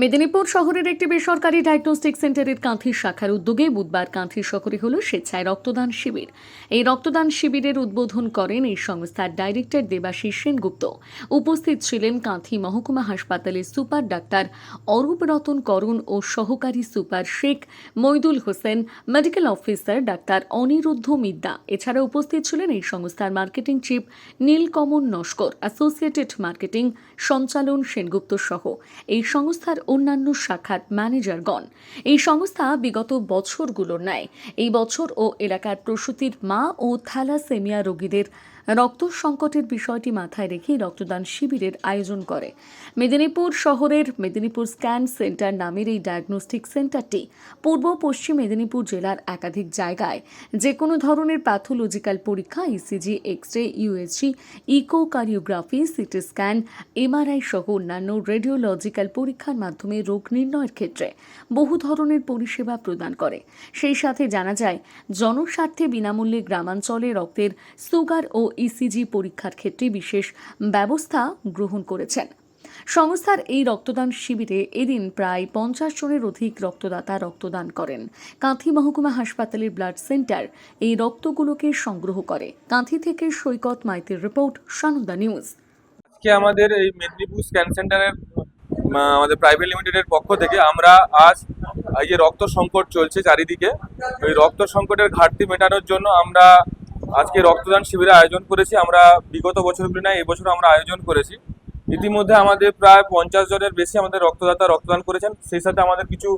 মেদিনীপুর শহরের একটি বেসরকারি ডায়াগনস্টিক সেন্টারের কাঁথি শাখার উদ্যোগে বুধবার কাঁথি শহরে হল স্বেচ্ছায় রক্তদান শিবির। এই রক্তদান শিবিরের উদ্বোধন করেন এই সংস্থার ডাইরেক্টর দেবাশিস সেনগুপ্ত। উপস্থিত ছিলেন কাঁথি মহকুমা হাসপাতালের সুপার ডাক্তার অরূপ রতন করণ ও সহকারী super Sheikh Moidul Hossain, medical officer doctor Aniruddha Midya. এছাড়া উপস্থিত ছিলেন এই সংস্থার marketing chief Nilkamal Naskar, associated marketing Sanchalan Sengupta সহ এই সংস্থার অন্যান্য শাখার ম্যানেজারগণ। এই সংস্থা বিগত বছরগুলোর ন্যায় এই বছর ও এলাকার প্রসূতির মা ও থ্যালাসেমিয়া রোগীদের রক্ত সংকটের বিষয়টি মাথায় রেখে রক্তদান শিবিরের আয়োজন করে। মেদিনীপুর শহরের মেদিনীপুর স্ক্যান সেন্টার নামের এই ডায়াগনস্টিক সেন্টারটি পূর্ব পশ্চিম মেদিনীপুর জেলার একাধিক জায়গায় যে কোনো ধরনের প্যাথোলজিক্যাল পরীক্ষা, ECG, X ray, USG, echocardiography, CT scan, MRI সহ অন্যান্য রেডিওলজিক্যাল পরীক্ষার মাধ্যমে রোগ নির্ণয়ের ক্ষেত্রে বহু ধরনের পরিষেবা প্রদান করে। সেই সাথে জানা যায়, জনস্বার্থে বিনামূল্যে গ্রামাঞ্চলে রক্তের সুগার ও ইসিজি পরীক্ষার ক্ষেত্রে বিশেষ ব্যবস্থা গ্রহণ করেছেন। সংস্থার এই রক্তদান শিবিরে এদিন প্রায় 50 জনের অধিক রক্তদাতা রক্তদান করেন। কাঁথি মহকুমা হাসপাতালের ব্লাড সেন্টার এই রক্তগুলোকে সংগ্রহ করে। কাঁথি থেকে সৈকত মাইতির রিপোর্ট, সানন্দা নিউজ। আজকে আমাদের এই মেদিনীপুর স্ক্যান সেন্টারের আমাদের প্রাইভেট লিমিটেডের পক্ষ থেকে আমরা আজ এই যে রক্ত সংকট চলছে চারিদিকে, ওই রক্ত সংকটের ঘাটতি মেটানোর জন্য আমরা আজকে রক্তদান শিবিরের আয়োজন করেছি। আমরা বিগত বছরগুলি নয়, এবছর আমরা আয়োজন করেছি। ইতিমধ্যে আমাদের প্রায় 50 জনের বেশি আমাদের রক্তদাতা রক্তদান করেছেন। সেই সাথে আমাদের কিছু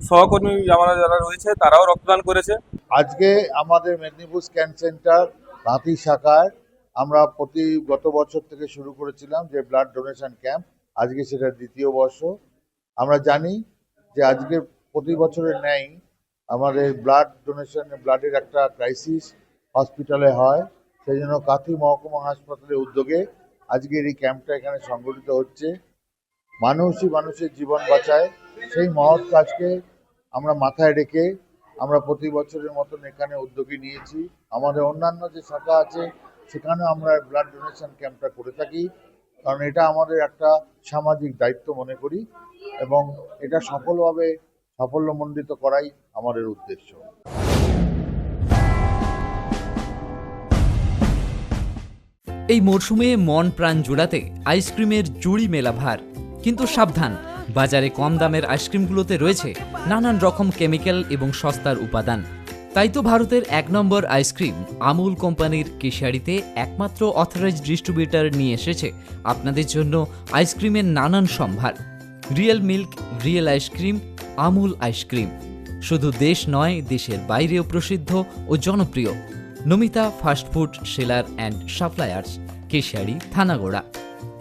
সহকর্মী আমরা যারা রয়েছে তারাও রক্তদান করেছে। আজকে আমাদের মেদিনীপুর স্ক্যান সেন্টার কাঁথি শাখায় আমরা গত বছর থেকে শুরু করেছিলাম যে ব্লাড ডোনেশন ক্যাম্প। আজকে সেটা দ্বিতীয় বর্ষ। আমরা জানি যে আজকে প্রতি বছরের ন্যায় আমাদের ব্লাডের একটা ক্রাইসিস হসপিটালে হয়। সেই জন্য কাঁথি মহকুমা হাসপাতালের উদ্যোগে আজকের এই ক্যাম্পটা এখানে সংগঠিত হচ্ছে। মানুষই মানুষের জীবন বাঁচায়, সেই মহৎ কাজকে আমরা মাথায় রেখে আমরা প্রতি বছরের মতন এখানে উদ্যোগী নিয়েছি। আমাদের অন্যান্য যে শাখা আছে সেখানেও আমরা ব্লাড ডোনেশন ক্যাম্পটা করে থাকি, কারণ এটা আমাদের একটা সামাজিক দায়িত্ব মনে করি এবং এটা সফলভাবে সাফল্যমণ্ডিত করাই আমাদের উদ্দেশ্য। এই মরশুমে মন প্রাণ জোড়াতে আইসক্রিমের জুড়ি মেলা ভার। কিন্তু সাবধান, বাজারে কম দামের আইসক্রিমগুলোতে রয়েছে নানান রকম কেমিক্যাল এবং সস্তার উপাদান। তাই তো ভারতের 1 নম্বর আইসক্রিম আমুল কোম্পানির কেশিয়াড়িতে একমাত্র অথরাইজড ডিস্ট্রিবিউটর নিয়ে এসেছে আপনাদের জন্য আইসক্রিমের নানান সম্ভার। Real milk, real ice cream, Amul ice cream শুধু দেশ নয়, দেশের বাইরেও প্রসিদ্ধ ও জনপ্রিয়। Namita fast food seller and suppliers, Keshiari, Thanagora.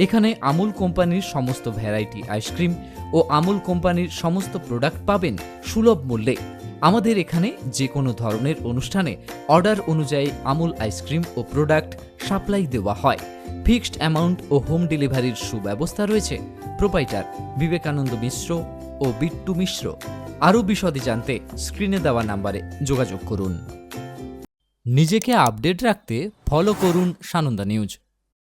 এখানে আমুল কোম্পানির সমস্ত ভ্যারাইটি আইসক্রিম ও আমুল কোম্পানির সমস্ত প্রোডাক্ট পাবেন সুলভ মূল্যে। আমাদের এখানে যে কোনো ধরনের অনুষ্ঠানে অর্ডার অনুযায়ী আমুল আইসক্রিম ও প্রোডাক্ট সাপ্লাই দেওয়া হয়। ফিক্সড অ্যামাউন্ট ও হোম ডেলিভারির সুব্যবস্থা রয়েছে। প্রোপাইটার বিবেকানন্দ মিশ্র ও বিট্টু মিশ্র। আরও বিশদে জানতে স্ক্রিনে দেওয়া নাম্বারে যোগাযোগ করুন। নিজেকে আপডেট রাখতে ফলো করুন সানন্দা নিউজ।